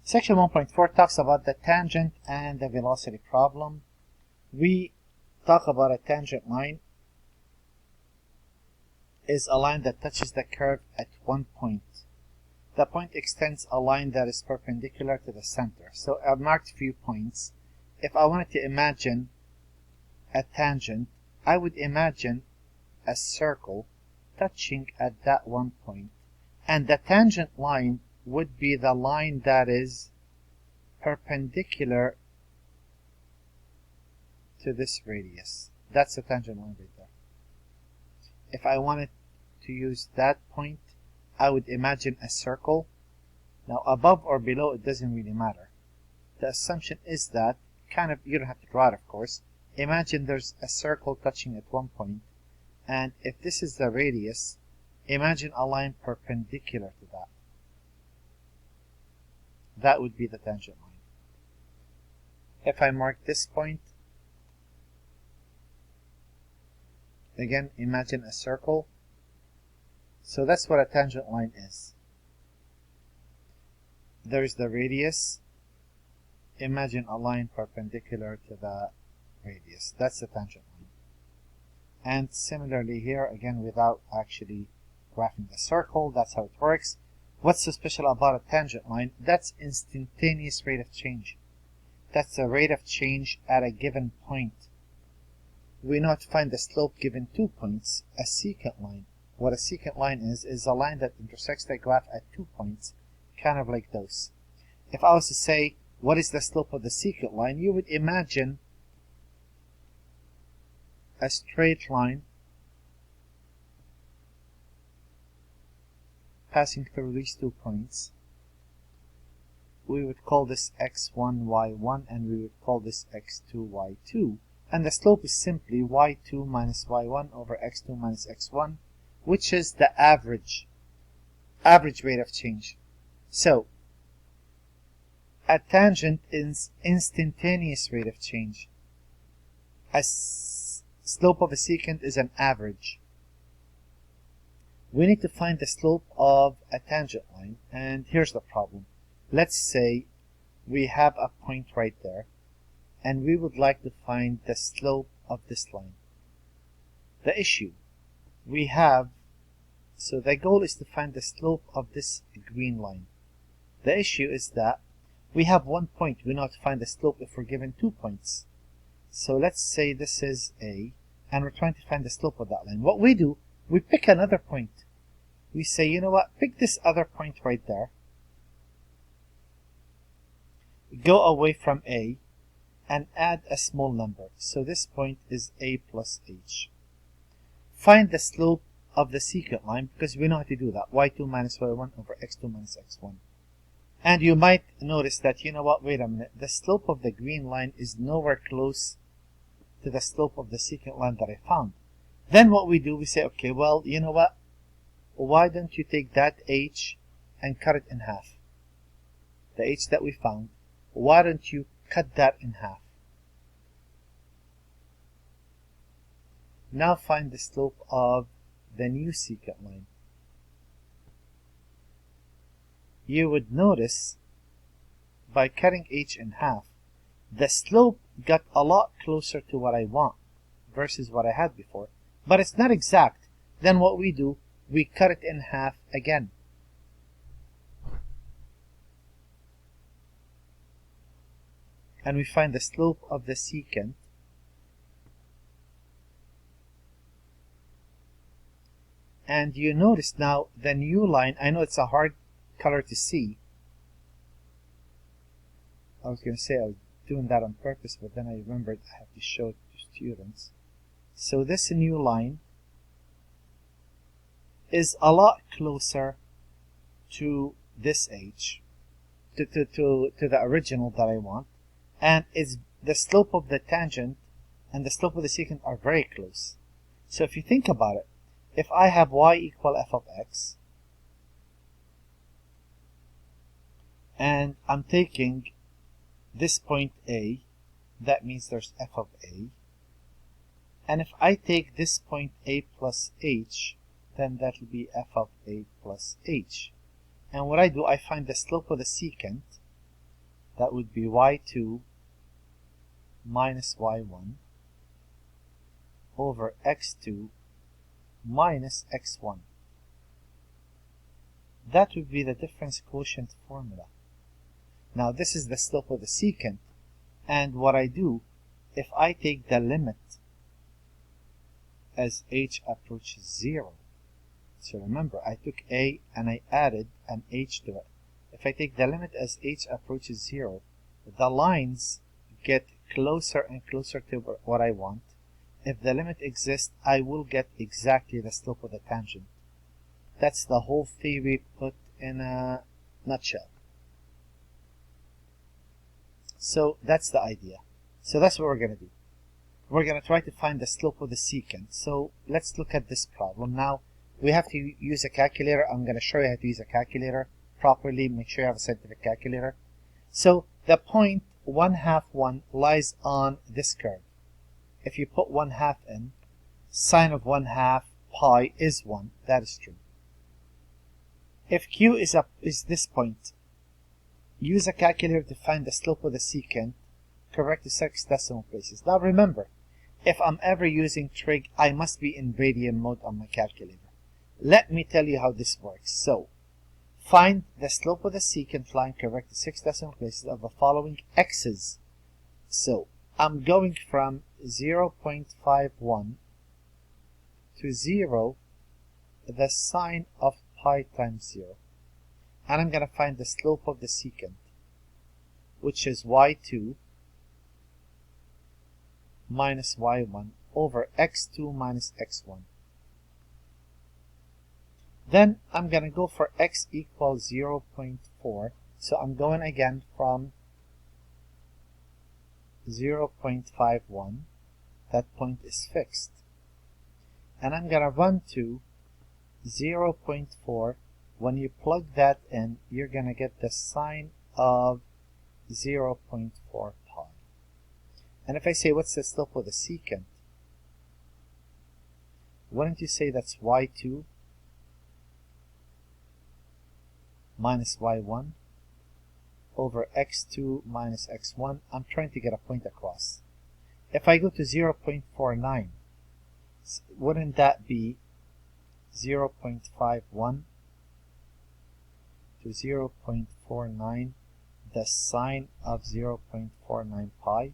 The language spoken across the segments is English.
Section 1.4 talks about the tangent and the velocity problem. We talk about a tangent line is a line that touches the curve at one point. The point extends a line that is perpendicular to the center. So I've marked a few points. If I wanted to imagine a tangent, I would imagine a circle touching at that one point, and the tangent line would be the line that is perpendicular to this radius. That's the tangent line right there. If I wanted to use that point, I would imagine a circle. Now above or below, it doesn't really matter. The assumption is that, you don't have to draw it of course, imagine there's a circle touching at one point, and if this is the radius, imagine a line perpendicular to that. That would be the tangent line. If I mark this point, again, imagine a circle. So that's what a tangent line is. There's the radius. Imagine a line perpendicular to the radius. That's the tangent line. And similarly here, again, without actually graphing the circle, that's how it works. What's so special about a tangent line? That's instantaneous rate of change. That's the rate of change at a given point. We know to find the slope given 2 points, a secant line. What a secant line is a line that intersects the graph at 2 points, kind of like those. If I was to say, what is the slope of the secant line, you would imagine a straight line passing through these 2 points. We would call this x1, y1, and we would call this x2, y2. And the slope is simply y2 minus y1 over x2 minus x1, which is the average rate of change. So, a tangent is instantaneous rate of change. A slope of a secant is an average. We need to find the slope of a tangent line, and here's the problem. Let's say we have a point right there, and we would like to find the slope of this line. The issue we have, so the goal is to find the slope of this green line. The issue is that we have 1 point. We know how to find the slope if we're given 2 points. So let's say this is A, and we're trying to find the slope of that line. What we do, we pick another point. We say, you know what, pick this other point right there. Go away from A, and add a small number. So this point is A plus H. Find the slope of the secant line, because we know how to do that. y2 minus y1 over x2 minus x1. And you might notice that, you know what, wait a minute, the slope of the green line is nowhere close to the slope of the secant line that I found. Then what we do, we say, okay, well, you know what, why don't you take that h and cut it in half? The h that we found, why don't you cut that in half? Now find the slope of the new secant line. You would notice, by cutting h in half, the slope got a lot closer to what I want versus what I had before. But it's not exact. Then what we do, we cut it in half again. And we find the slope of the secant. And you notice now the new line, I know it's a hard color to see. I was going to say I was doing that on purpose, but then I remembered I have to show it to students. So this new line is a lot closer to this H, to the original that I want, and it's the slope of the tangent and the slope of the secant are very close. So if you think about it, if I have y equal f of x, and I'm taking this point A, that means there's f of A. And if I take this point A plus h, then that will be f of A plus h. And what I do, I find the slope of the secant, That would be y2 minus y1 over x2 minus x1. That would be the difference quotient formula. Now this is the slope of the secant, and what I do, if I take the limit as h approaches 0, so remember I took a and I added an h to it. If I take the limit as h approaches 0, the lines get closer and closer to what I want. If the limit exists, I will get exactly the slope of the tangent. That's the whole theory put in a nutshell. So that's the idea. So that's what we're going to do. We're going to try to find the slope of the secant. So let's look at this problem. Now we have to use a calculator. I'm going to show you how to use a calculator properly. Make sure you have a scientific calculator. So the point 1/2 1 lies on this curve. If you put 1/2 in, sine of 1/2 pi is 1. That is true. If q is this point, use a calculator to find the slope of the secant, correct the 6 decimal places. Now remember, if I'm ever using trig, I must be in radian mode on my calculator. Let me tell you how this works. So, find the slope of the secant line, correct the 6 decimal places of the following x's. So, I'm going from 0.51 to 0, the sine of pi times 0. And I'm going to find the slope of the secant, which is y2 minus y1 over x2 minus x1. Then I'm going to go for x equals 0.4. So I'm going again from 0.51. That point is fixed. And I'm going to run to 0.4. When you plug that in, you're going to get the sine of 0.4 pi. And if I say, what's the slope of the secant? Wouldn't you say that's y2 minus y1 over x2 minus x1? I'm trying to get a point across. If I go to 0.49, wouldn't that be 0.51 to 0.49, the sine of 0.49 pi?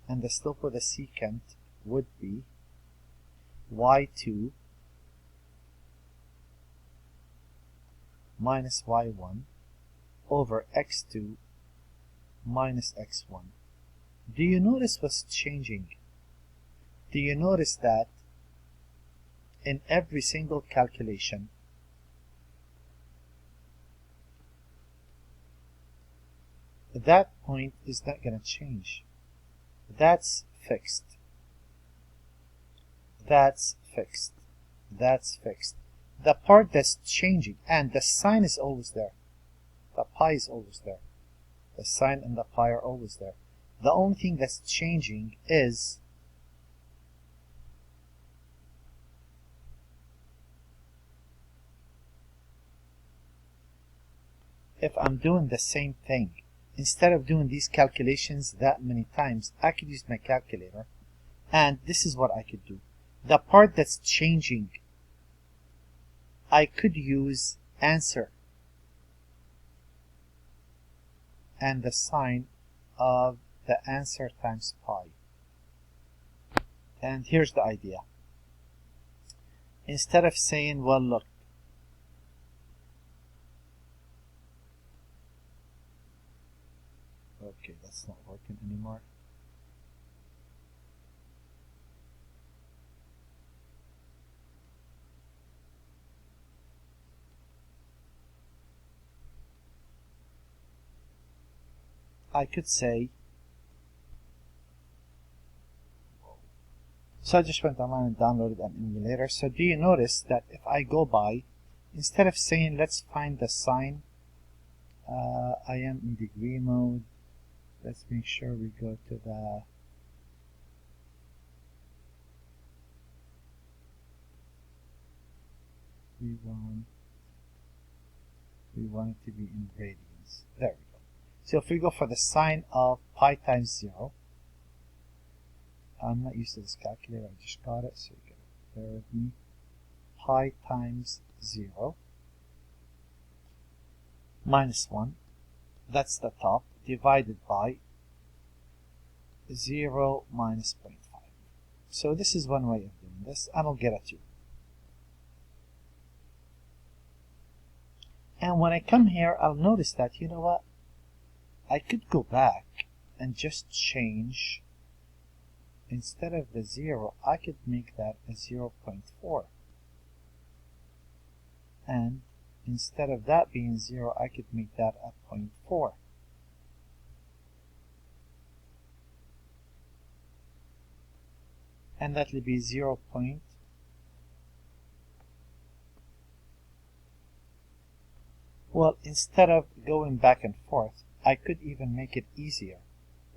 And the slope of the secant would be y2 minus y1 over x2 minus x1. Do you notice what's changing? Do you notice that in every single calculation, that point is not going to change? That's fixed. That's fixed. That's fixed. The part that's changing, and the sine is always there. The pi is always there. The sine and the pi are always there. The only thing that's changing is if I'm doing the same thing. Instead of doing these calculations that many times, I could use my calculator, and this is what I could do. The part that's changing, I could use answer and the sine of the answer times pi. And here's the idea. Instead of saying, well, look, okay, that's not working anymore. I could say, so I just went online and downloaded an emulator. So do you notice that if I go by, instead of saying let's find the sine, I am in degree mode. Let's make sure we go to the we want it to be in radians. There we go. So if we go for the sine of pi times 0, I'm not used to this calculator, I just got it, so you gotta bear with me. Pi times 0 minus 1, that's the top, divided by 0 minus 0.5. So this is one way of doing this, and I'll get a 2. And when I come here, I'll notice that, you know what, I could go back and just change, instead of the 0, I could make that a 0.4. And instead of that being 0, I could make that a 0.4. And that will be 0. Well, instead of going back and forth, I could even make it easier.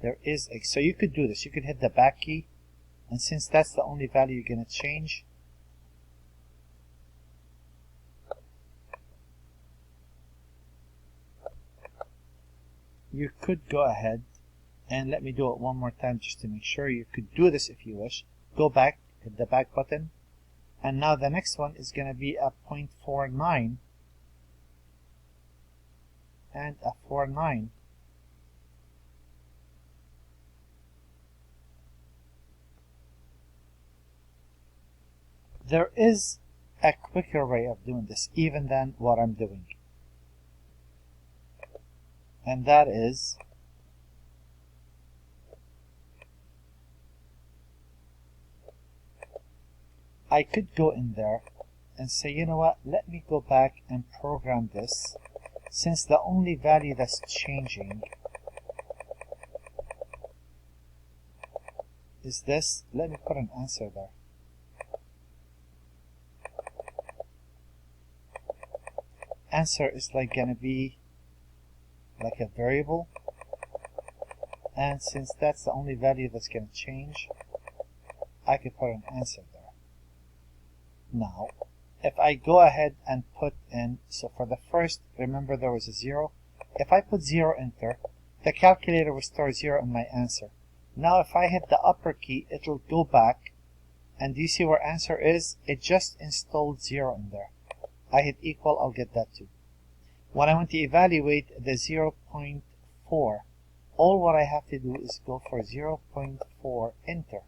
There is a, so you could do this. You could hit the back key, and since that's the only value you're going to change, you could go ahead and let me do it one more time just to make sure. You could do this if you wish. Go back, hit the back button, and now the next one is going to be a 0.49 and a 49. There is a quicker way of doing this even than what I'm doing, and that is I could go in there and say, you know what, let me go back and program this. Since the only value that's changing is this, let me put an answer there. Answer is like gonna be like a variable, and since that's the only value that's gonna change, I could put an answer there. Now, if I go ahead and put in, so for the first, remember there was a 0. If I put 0 enter, the calculator will store 0 in my answer. Now if I hit the upper key, it'll go back, and do you see where answer is? It just installed 0 in there. I hit equal, I'll get that too. When I want to evaluate the 0.4, all what I have to do is go for 0.4, enter.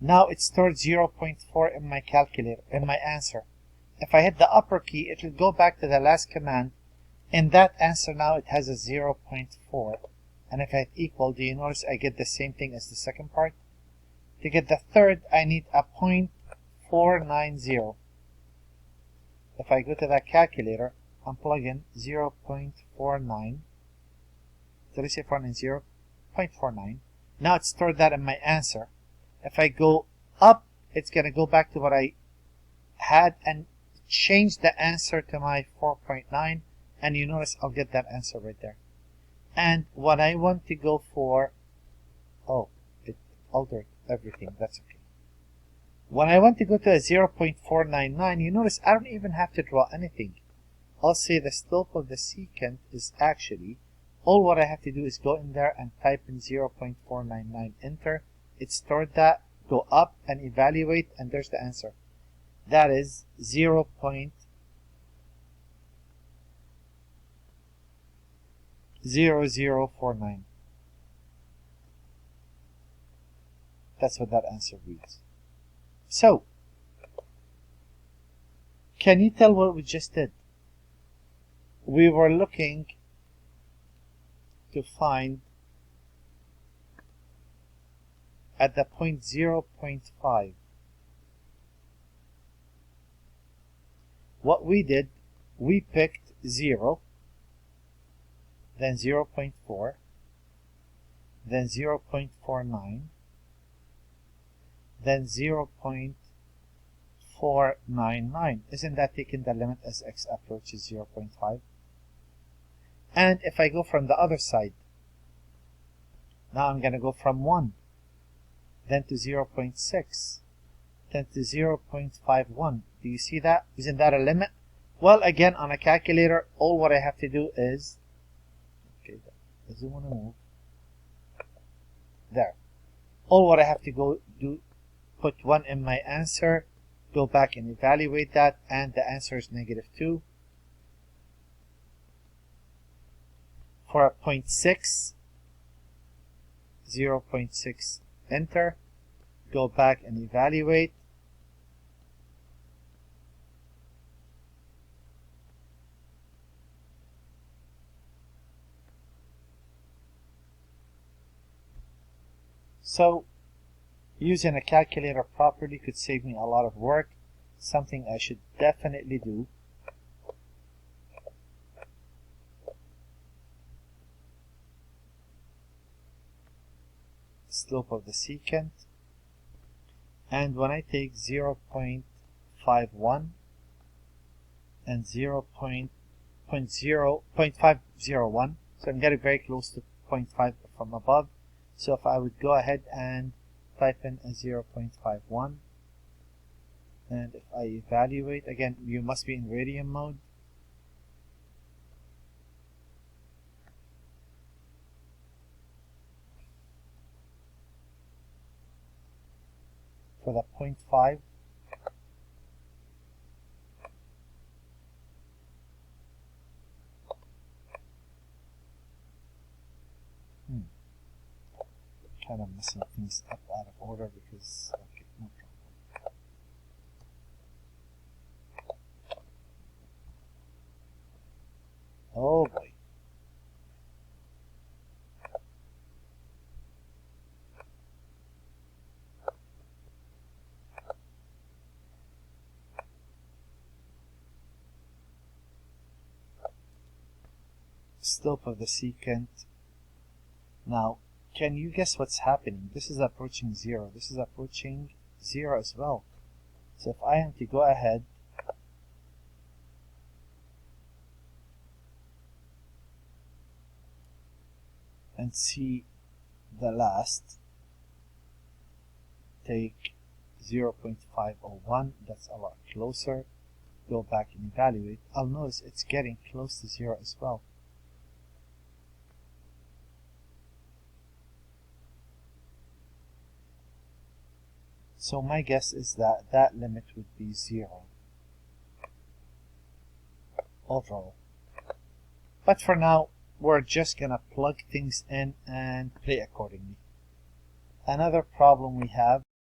Now it stored 0.4 in my calculator, in my answer. If I hit the upper key, it will go back to the last command. In that answer now it has a 0.4. And if I hit equal, do you notice I get the same thing as the second part? To get the third, I need a 0.490. If I go to that calculator and plug in 0.49, did I say 490? 0.49. Now it stored that in my answer. If I go up, it's going to go back to what I had and change the answer to my 4.9, and you notice I'll get that answer right there. And when I want to go for, oh, it altered everything, that's okay. When I want to go to a 0.499, you notice I don't even have to draw anything. I'll say the slope of the secant is actually, all what I have to do is go in there and type in 0.499, enter. It stored that, go up and evaluate, and there's the answer. That is 0.0049. That's what that answer reads. So, can you tell what we just did? We were looking to find at the point 0.5. What we did, we picked 0, then 0.4, then 0.49, then 0.499. Isn't that taking the limit as x approaches 0.5? And if I go from the other side, now I'm going to go from 1, then to 0.6, then to 0.51. Do you see that? Isn't that a limit? Well, again, on a calculator, all what I have to do is, okay, doesn't want to move. There. All what I have to go do, put 1 in my answer, go back and evaluate that, and the answer is -2. For a 0.6, 0.6, enter, go back and evaluate. So, using a calculator properly could save me a lot of work, something I should definitely do. Slope of the secant, and when I take 0.51 and 0.501, so I'm getting very close to 0.5 from above. So if I would go ahead and type in a 0.51, and if I evaluate, again, you must be in radian mode. For the 0.5, kind of messing things up out of order because, okay, no problem. Oh boy. Slope of the secant. Now, can you guess what's happening? This is approaching 0. This is approaching 0 as well. So if I am to go ahead and see the last, take 0.501, that's a lot closer, go back and evaluate, I'll notice it's getting close to 0 as well. So my guess is that that limit would be 0 overall. But for now, we're just gonna plug things in and play accordingly. Another problem we have